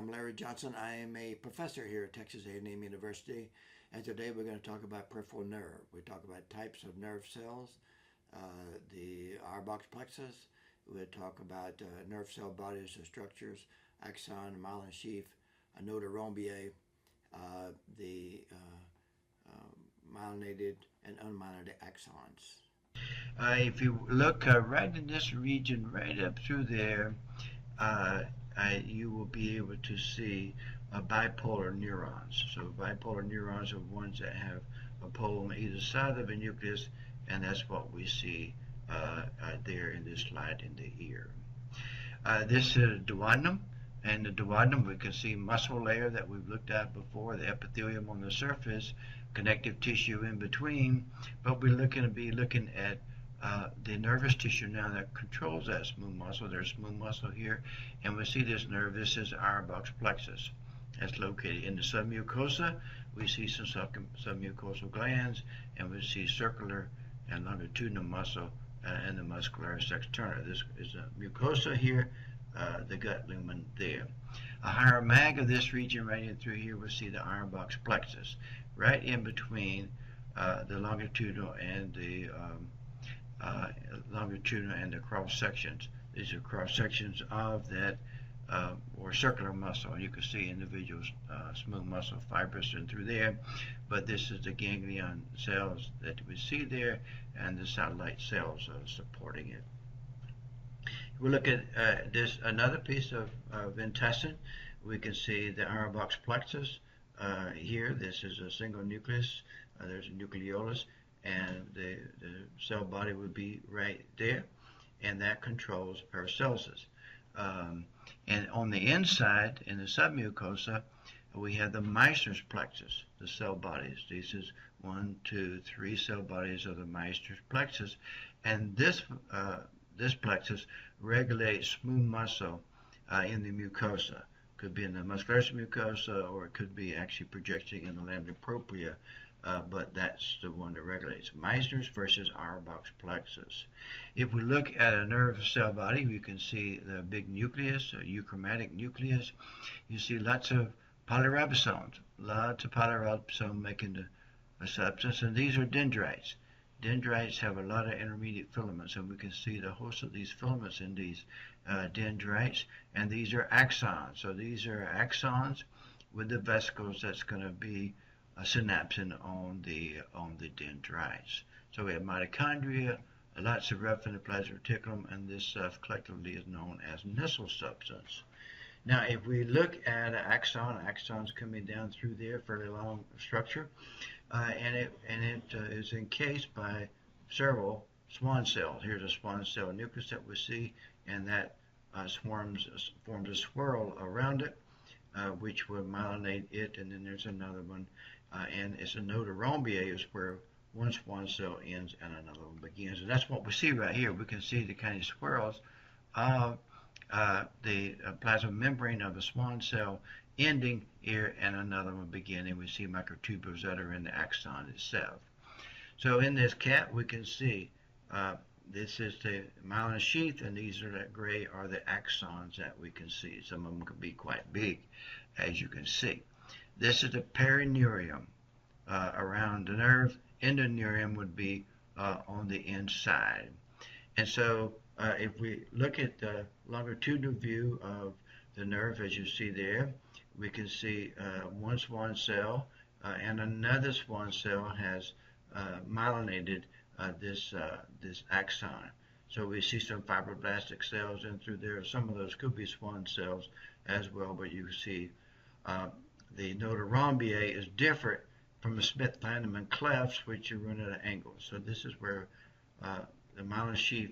I'm Larry Johnson. I am a professor here at Texas A&M University, and today we're going to talk about peripheral nerve. We talk about types of nerve cells, the Auerbach plexus. We'll talk about nerve cell bodies or structures, axon, myelin sheath, a node of Ranvier, the myelinated and unmyelinated axons. If you look right in this region, right up through there, you will be able to see bipolar neurons. So bipolar neurons are ones that have a pole on either side of the nucleus, and that's what we see there in this slide in the ear. This is duodenum, and the duodenum we can see muscle layer that we've looked at before, the epithelium on the surface, connective tissue in between, but we're looking at the nervous tissue now that controls that smooth muscle. There's smooth muscle here, and we see this nerve. This is Auerbach's plexus. That's located in the submucosa. We see some submucosal glands, and we see circular and longitudinal muscle and the muscularis externa. This is a mucosa here, the gut lumen there. A higher mag of this region right in through here, we see the Auerbach's plexus, right in between the longitudinal and the cross sections. These are cross sections of that or circular muscle. You can see individual smooth muscle fibers in through there, but this is the ganglion cells that we see there and the satellite cells supporting it. We look at this another piece of intestine. We can see the Auerbach's plexus here. This is a single nucleus. There's a nucleolus, and the cell body would be right there, and that controls paracelsus. And on the inside, in the submucosa, we have the Meissner's plexus, the cell bodies. This is 1, 2, 3 cell bodies of the Meissner's plexus, and this plexus regulates smooth muscle in the mucosa. Could be in the muscularis mucosa, or it could be actually projecting in the lamina propria, but that's the one that regulates. Meissner's versus Auerbach's plexus. If we look at a nerve cell body, we can see the big nucleus, a euchromatic nucleus. You see lots of polyribosomes, making a substance, and these are dendrites. Dendrites have a lot of intermediate filaments, and we can see the host of these filaments in these dendrites, and these are axons. So these are axons with the vesicles that's going to be synapsing on the dendrites. So we have mitochondria, lots of rough endoplasmic reticulum, and this stuff collectively is known as Nissl substance. Now, if we look at an axon, axons coming down through there, fairly long structure, and it is encased by several Schwann cells. Here's a Schwann cell nucleus that we see, and that forms a swirl around it, which will myelinate it, and then there's another one, and it's a node of Ranvier is where one Schwann cell ends and another one begins, and that's what we see right here. We can see the kind of swirls of the plasma membrane of a Schwann cell ending here and another one beginning. We see microtubules that are in the axon itself. So in this cat, we can see this is the myelin sheath, and these are that gray are the axons that we can see. Some of them can be quite big, as you can see. This is the perineurium around the nerve. Endoneurium would be on the inside. And so if we look at the longitudinal view of the nerve, as you see there, we can see one Schwann cell and another Schwann cell has myelinated this axon. So we see some fibroblastic cells in through there. Some of those could be Schwann cells as well, but you see the node of Ranvier is different from the Smith-Heinemann clefts, which you run at an angle. So this is where the myelin sheath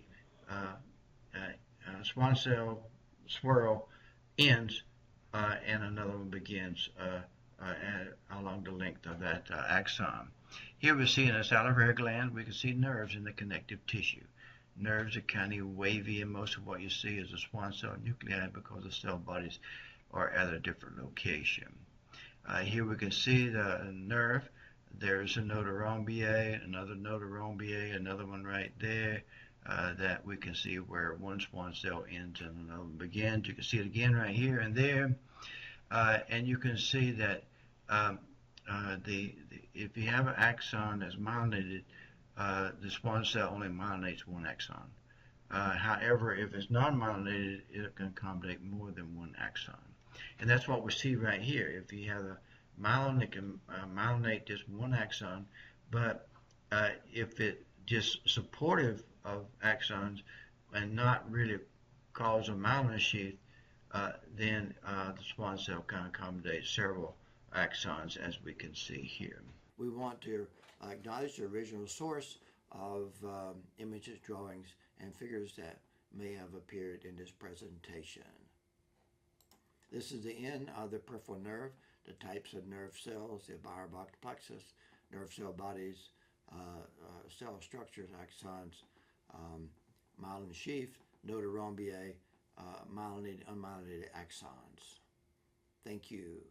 Schwann cell swirl ends, and another one begins along the length of that axon. Here we see in a salivary gland, we can see nerves in the connective tissue. Nerves are kind of wavy, and most of what you see is a Schwann cell nuclei because the cell bodies are at a different location. Here we can see the nerve. There's a node of Ranvier, another node of Ranvier, another one right there that we can see where one Schwann cell ends and another one begins. You can see it again right here and there. and you can see that um, if you have an axon that's myelinated, the swan cell only myelinates one axon. However, if it's non-myelinated, it can accommodate more than one axon. And that's what we see right here. If you have a myelin, it can myelinate just one axon, but if it just supportive of axons and not really cause a myelin sheath, then the swan cell can accommodate several axons, as we can see here. We want to acknowledge the original source of images, drawings, and figures that may have appeared in this presentation. This is the end of the peripheral nerve, the types of nerve cells, the Auerbach plexus, nerve cell bodies, cell structures, axons, myelin sheath, node of Ranvier, myelinated, unmyelinated axons. Thank you.